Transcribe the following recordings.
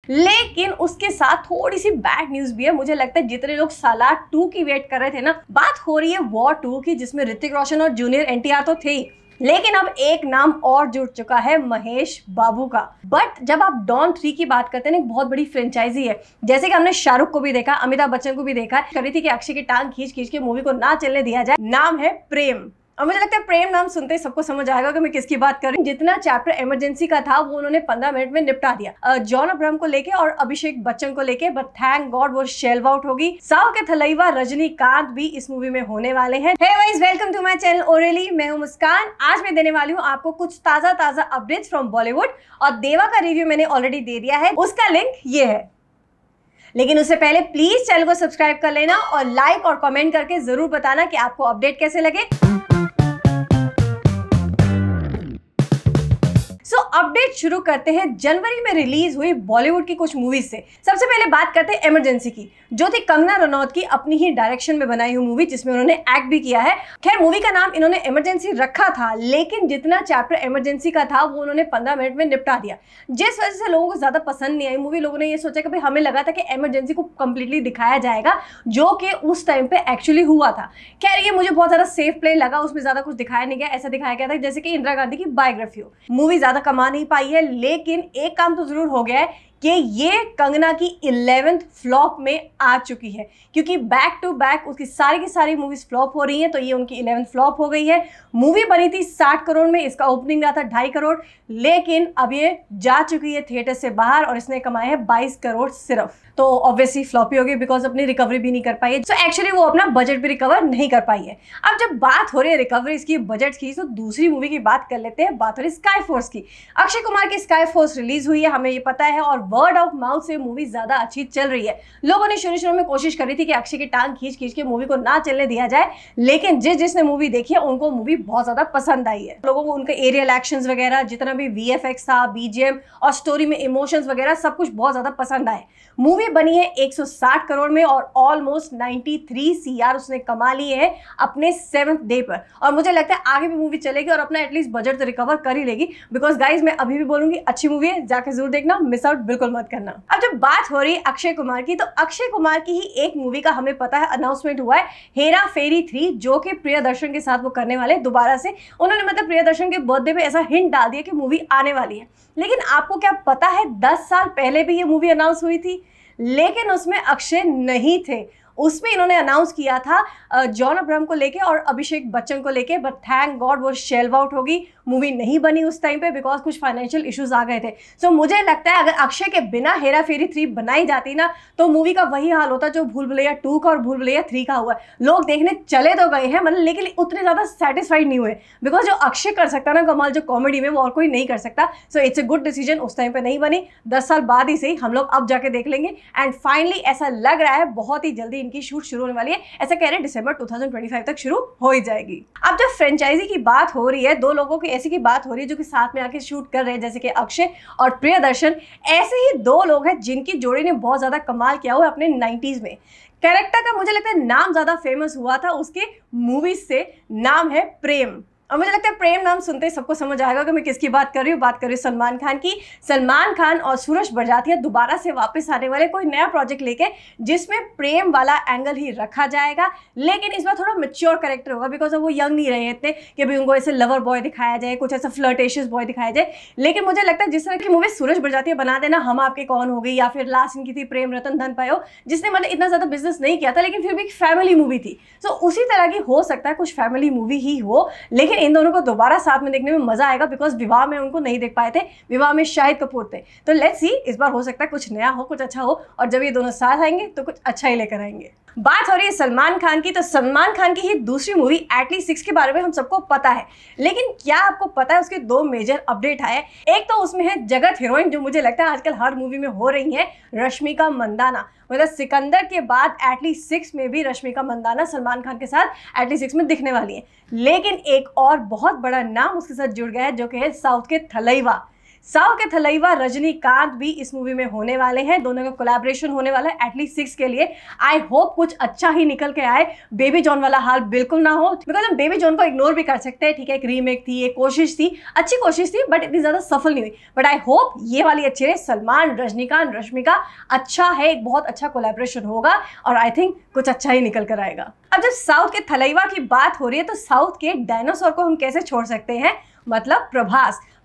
लेकिन उसके साथ थोड़ी सी बैड न्यूज भी है। मुझे लगता है जितने लोग सालार 2 की वेट कर रहे थे ना, बात हो रही है वॉर 2 की, जिसमें ऋतिक रोशन और जूनियर एनटीआर तो थे ही, लेकिन अब एक नाम और जुड़ चुका है, महेश बाबू का। बट जब आप डॉन 3 की बात करते हैं ना, एक बहुत बड़ी फ्रेंचाइजी है, जैसे कि हमने शाहरुख को भी देखा, अमिताभ बच्चन को भी देखा, कर रही थी कि अक्षय की टांग खींच खींच के मूवी को ना चलने दिया जाए। नाम है प्रेम। और मुझे लगता है प्रेम नाम सुनते ही सबको समझ आएगा कि मैं किसकी बात कर रही हूँ। जितना चैप्टर इमरजेंसी का था वो उन्होंने 15 मिनट में निपटा दिया, जॉन अब्राहम को लेके और अभिषेक बच्चन को लेके। बट थैंक गॉड वो शेल्व आउट होगी। साव के थलैवा रजनीकांत भी इस मूवी में होने वाले हैं। Hey guys, welcome to my channel ओरेली। मैं हूं मुस्कान। आज मैं देने वाली हूँ आपको कुछ ताजा अपडेट्स फ्रॉम बॉलीवुड। और देवा का रिव्यू मैंने ऑलरेडी दे दिया है, उसका लिंक ये है। लेकिन उससे पहले प्लीज चैनल को सब्सक्राइब कर लेना और लाइक और कमेंट करके जरूर बताना कि आपको अपडेट कैसे लगे। अपडेट शुरू करते हैं जनवरी में रिलीज हुई बॉलीवुड की कुछ मूवीज से। सबसे पहले बात करते हैं इमरजेंसी की, जो थी कंगना रनौत की अपनी ही डायरेक्शन में बनाई हुई मूवी, जिसमें उन्होंने एक्ट भी किया है। खैर, मूवी का नाम इन्होंने इमरजेंसी रखा था, लेकिन जितना चैप्टर इमरजेंसी का था वो उन्होंने 15 मिनट में निपटा दिया, जिस वजह से लोगों को ज्यादा पसंद नहीं आई मूवी। लोगों ने ये सोचा कि भाई, हमें लगा था कि इमरजेंसी को कंप्लीटली दिखाया जाएगा, जो कि उस टाइम पे एक्चुअली हुआ था। खैर, ये मुझे बहुत ज्यादा सेफ प्ले लगा, उसमें ज्यादा कुछ दिखाया नहीं गया। ऐसा दिखाया गया था जैसे कि इंदिरा गांधी की बायोग्राफी हो। मूवी ज्यादा कमा नहीं पाई है, लेकिन एक काम तो जरूर हो गया है कि ये कंगना की 11th फ्लॉप में आ चुकी है, क्योंकि बैक टू बैक उसकी सारी की सारी मूवीज फ्लॉप हो रही हैं। तो ये उनकी 11th फ्लॉप हो गई है। मूवी बनी थी 60 करोड़ में, इसका ओपनिंग रहा था 2.5 करोड़, लेकिन अब ये जा चुकी है थिएटर से बाहर और इसने कमाए हैं 22 करोड़ सिर्फ। तो ऑब्वियसली फ्लॉपी हो गई, बिकॉज अपनी रिकवरी भी नहीं कर पाई है। सो एक्चुअली वो अपना बजट भी रिकवर नहीं कर पाई है। अब जब बात हो रही है रिकवरीज की, बजट की, तो दूसरी मूवी की बात कर लेते हैं। बात हो रही स्काई फोर्स की। अक्षय कुमार की स्काई फोर्स रिलीज हुई है, हमें ये पता है, और वर्ड ऑफ माउथ से मूवी ज्यादा अच्छी चल रही है। लोगों ने शुरू में कोशिश करी थी कि अक्षय की टांग खींच खींच के मूवी को ना चलने दिया जाए, लेकिन जिसने मूवी देखी है उनको मूवी बहुत ज्यादा पसंद आई है। लोगों को उनके एरियल एक्शंस वगैरह, जितना भी वीएफएक्स था, बीजीएम और स्टोरी में इमोशंस वगैरह, सब कुछ बहुत ज्यादा पसंद आए। मूवी बनी है 160 करोड़ में और ऑलमोस्ट 93 सीआर उसने कमा लिए हैं अपने 7th डे पर। और मुझे लगता है आगे भी मूवी चलेगी और अपना एटलीस्ट बजट तो रिकवर कर ही लेगी। बिकॉज गाइज, मैं अभी भी बोलूंगी, अच्छी मूवी है, जाके जरूर देखना, मिस आउट बिल्कुल मत करना। अब जब बात हो रही है अक्षय कुमार की, तो अक्षय कुमार की ही एक मूवी का हमें पता है अनाउंसमेंट हुआ है, हेरा फेरी 3, जो कि प्रियदर्शन के साथ वो करने वाले दोबारा से। उन्होंने मतलब प्रियदर्शन के बर्थडे पे ऐसा हिंट डाल दिया कि मूवी आने वाली है। लेकिन आपको क्या पता है, 10 साल पहले भी ये मूवी अनाउंस हुई थी, लेकिन उसमें अक्षय नहीं थे। उसमें इन्होंने अनाउंस किया था जॉन अब्राहम को लेके और अभिषेक बच्चन को लेके। बट थैंक गॉड वो शेल्व आउट होगी, मूवी नहीं बनी उस टाइम पे, बिकॉज कुछ फाइनेंशियल इश्यूज आ गए थे। सो मुझे लगता है अगर अक्षय के बिना हेरा फेरी 3 बनाई जाती ना, तो मूवी का वही हाल होता जो भूल भुलैया 2 का और भूल भुलैया 3 का हुआ है। लोग देखने चले तो गए हैं, मतलब, लेकिन उतने ज्यादा सेटिस्फाइड नहीं हुए, बिकॉज जो अक्षय कर सकता ना कमाल, जो कॉमेडी में, वो और कोई नहीं कर सकता। So it's a good decision, उस टाइम पे नहीं बनी, 10 साल बाद ही सही, हम लोग अब जाके देख लेंगे। एंड फाइनली ऐसा लग रहा है बहुत ही जल्दी इनकी शूट शुरू होने वाली है। ऐसा कह रहे हैं दिसंबर 2025 तक शुरू हो ही जाएगी। अब जब फ्रेंचाइजी की बात हो रही है, दो लोगों की ऐसी की बात हो रही है जो कि साथ में आके शूट कर रहे हैं, जैसे कि अक्षय और प्रियदर्शन। ऐसे ही दो लोग हैं जिनकी जोड़ी ने बहुत ज्यादा कमाल किया हुआ अपने 90s में। कैरेक्टर का मुझे लगता है नाम ज्यादा फेमस हुआ था उसके मूवीज से, नाम है प्रेम। और मुझे लगता है प्रेम नाम सुनते ही सबको समझ आएगा कि मैं किसकी बात कर रही हूँ। बात कर रही हूँ सलमान खान की। सलमान खान और सूरज बड़जात्या दोबारा से वापस आने वाले कोई नया प्रोजेक्ट लेके, जिसमें प्रेम वाला एंगल ही रखा जाएगा, लेकिन इस बार थोड़ा मैच्योर कैरेक्टर होगा, बिकॉज अब वो यंग नहीं रहे इतने कि भी उनको ऐसे लवर बॉय दिखाया जाए, कुछ ऐसा फ्लर्टेशियस बॉय दिखाया जाए। लेकिन मुझे लगता है जिस तरह की मूवी सूरज बड़जात्या बना देना, हम आपके कौन हो गई, या फिर लास्ट इनकी थी प्रेम रतन धन पायो, जिसने मतलब इतना ज्यादा बिजनेस नहीं किया था, लेकिन फिर भी एक फैमिली मूवी थी। सो उसी तरह की हो सकता है कुछ फैमिली मूवी ही हो, लेकिन इन दोनों दोबारा साथ में देखने में मजा आएगा, बिकॉज विवाह में उनको नहीं देख पाए थे, विवाह में शाहिद कपूर थे। तो लेट्स सी, इस बार हो सकता है कुछ नया हो, कुछ अच्छा हो, और जब ये दोनों साथ आएंगे तो कुछ अच्छा ही लेकर आएंगे। बात हो रही है सलमान खान की, तो सलमान खान की ही दूसरी मूवी एटली 6 के बारे में हम सबको पता है, लेकिन क्या आपको पता है उसके 2 मेजर अपडेट आए। एक तो उसमें है जगत हीरोइन, जो मुझे लगता है आजकल हर मूवी में हो रही है, रश्मिका मंदाना। मतलब सिकंदर के बाद एटली 6 में भी रश्मिका मंदाना सलमान खान के साथ एटली 6 में दिखने वाली है। लेकिन एक और बहुत बड़ा नाम उसके साथ जुड़ गया है, जो कि है साउथ के थलैवा। साउथ के थलैया रजनीकांत भी इस मूवी में होने वाले हैं, दोनों का कोलैबोरेशन होने वाला है एटलीस्ट 6 के लिए। आई होप कुछ अच्छा ही निकल के आए, बेबी जॉन वाला हाल बिल्कुल ना हो, बिकॉज हम बेबी जॉन को इग्नोर भी कर सकते हैं, ठीक है, एक रीमेक थी, एक कोशिश थी, अच्छी कोशिश थी, बट इतनी ज्यादा सफल नहीं हुई। बट आई होप ये वाली अच्छी रहे, सलमान, रजनीकांत, रश्मिका, अच्छा है, एक बहुत अच्छा कोलैबोरेशन होगा और आई थिंक कुछ अच्छा ही निकल कर आएगा। अब जब साउथ के थलैया की बात हो रही है तो साउथ के डायनासोर को हम कैसे छोड़ सकते हैं, मतलब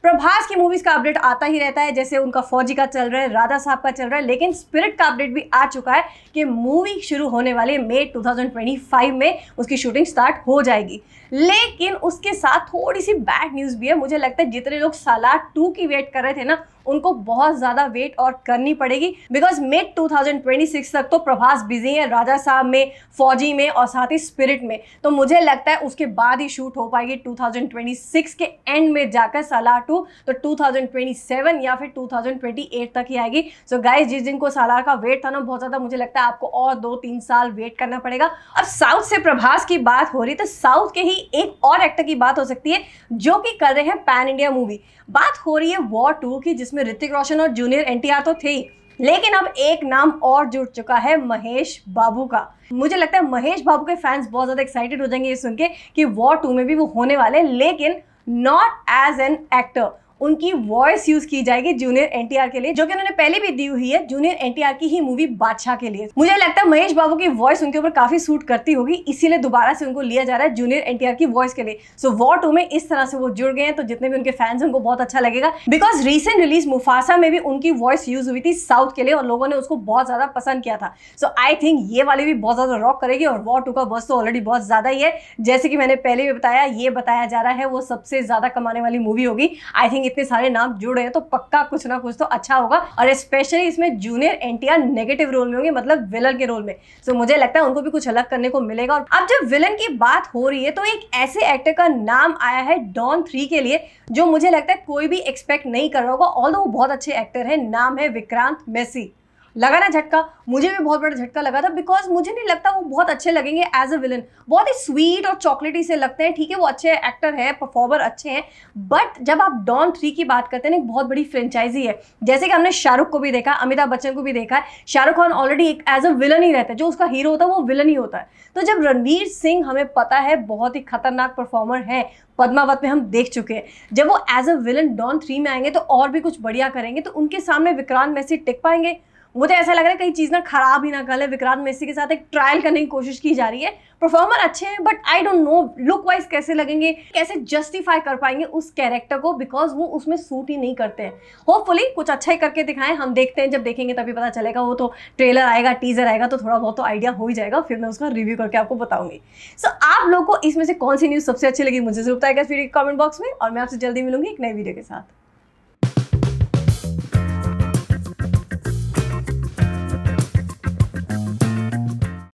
प्रभास की मूवीज का अपडेट आता ही रहता है, जैसे उनका फौजी का चल रहा है, राधा साहब का चल रहा है, लेकिन स्पिरिट का अपडेट भी आ चुका है कि मूवी शुरू होने वाली मई 2025 में उसकी शूटिंग स्टार्ट हो जाएगी। लेकिन उसके साथ थोड़ी सी बैड न्यूज़ भी है। मुझे लगता है जितने लोग सालार 2 की वेट कर रहे थे ना, उनको बहुत ज़्यादा वेट और करनी पड़ेगी, बिकॉज मिड 2026 तक तो प्रभास बिजी है राजा साहब में, फौजी में और साथ ही स्पिरिट में। तो मुझे लगता है उसके बाद ही शूट हो पाएगी 2026 के एंड में जाकर सालार 2, तो 2027 या फिर 2028 तक ही आएगी। सो गाइस, जिस दिन को सालार का वेट था ना बहुत ज़्यादा, मुझे लगता है आपको और 2-3 साल वेट करना पड़ेगा। अब साउथ से प्रभास की बात हो रही, तो साउथ के ही एक और एक्टर की बात हो सकती है जो कि कर रहे हैं पैन इंडिया मूवी। बात हो रही है वॉर 2 की, जिसमें ऋतिक रोशन और जूनियर एनटीआर तो थे ही, लेकिन अब एक नाम और जुड़ चुका है, महेश बाबू का। मुझे लगता है महेश बाबू के फैंस बहुत ज़्यादा एक्साइटेड हो जाएंगे ये सुन के कि वॉर 2 में भी वो होने वाले, लेकिन नॉट एज एन एक्टर। उनकी वॉइस यूज की जाएगी जूनियर एनटीआर के लिए, जो कि उन्होंने पहले भी दी हुई है जूनियर एनटीआर की ही मूवी बादशाह के लिए। मुझे लगता है महेश बाबू की वॉइस उनके ऊपर काफी सूट करती होगी, इसीलिए दोबारा से उनको लिया जा रहा है जूनियर एनटीआर की वॉइस के लिए। सो वॉर 2 में इस तरह से वो जुड़ गए हैं, तो जितने भी उनके फैंस हैं उनको बहुत अच्छा लगेगा, बिकॉज रिसेंट रिलीज मुफासा में भी उनकी वॉइस यूज हुई थी साउथ के लिए और लोगों ने उसको बहुत ज्यादा पसंद किया था। सो आई थिंक ये वाली भी बहुत ज्यादा रॉक करेगी और वॉर 2 का बस तो ऑलरेडी बहुत ज्यादा ही है। जैसे कि मैंने पहले भी बताया, ये बताया जा रहा है वो सबसे ज्यादा कमाने वाली मूवी होगी। आई थिंक इतने सारे नाम जुड़ रहे हैं तो पक्का कुछ ना कुछ तो अच्छा होगा, और स्पेशली इसमें जूनियर एनटीआर नेगेटिव रोल में होंगे, मतलब विलन के रोल में। सो मुझे लगता है उनको भी कुछ अलग करने को मिलेगा। और अब जब विलन की बात हो रही है तो एक ऐसे एक्टर का नाम आया है डॉन 3 के लिए, जो मुझे लगता है कोई भी एक्सपेक्ट नहीं कर रहा होगा, ऑल्दो वो बहुत अच्छे एक्टर है। नाम है विक्रांत मैसी। लगा ना झटका? मुझे भी बहुत बड़ा झटका लगा था, बिकॉज मुझे नहीं लगता वो बहुत अच्छे लगेंगे एज अ विलन। बहुत ही स्वीट और चॉकलेटी से लगते हैं, ठीक है, वो अच्छे एक्टर है, परफॉर्मर अच्छे हैं, बट जब आप डॉन 3 की बात करते हैं, एक बहुत बड़ी फ्रेंचाइजी है। जैसे कि हमने शाहरुख को भी देखा, अमिताभ बच्चन को भी देखा है, शाहरुख खान ऑलरेडी एक एज अ विलन ही रहता है, जो उसका हीरो होता है वो विलन ही होता है। तो जब रणवीर सिंह, हमें पता है, बहुत ही खतरनाक परफॉर्मर है, पद्मावत में हम देख चुके हैं, जब वो एज अ विलन डॉन 3 में आएंगे तो और भी कुछ बढ़िया करेंगे, तो उनके सामने विक्रांत मैसी टिक पाएंगे? मुझे ऐसा लग रहा है कई चीज़ ना खराब ही ना कर ले। विक्रांत मैसी के साथ एक ट्रायल करने की कोशिश की जा रही है। परफॉर्मर अच्छे हैं, but I don't know look wise कैसे लगेंगे, कैसे जस्टिफाई कर पाएंगे उस कैरेक्टर को, बिकॉज वो उसमें सूट ही नहीं करते हैं। होपफुली कुछ अच्छा ही करके दिखाएं, हम देखते हैं, जब देखेंगे तभी पता चलेगा। वो तो ट्रेलर आएगा, टीजर आएगा, तो थोड़ा बहुत तो आइडिया हो ही जाएगा, फिर मैं उसका रिव्यू करके आपको बताऊंगी। सो आप लोगों को इसमें से कौन सी न्यूज़ सबसे अच्छी लगी मुझे जरूर बताइएगा वीडियो कमेंट बॉक्स में, और मैं आपसे जल्दी मिलूंगी एक नई वीडियो के साथ।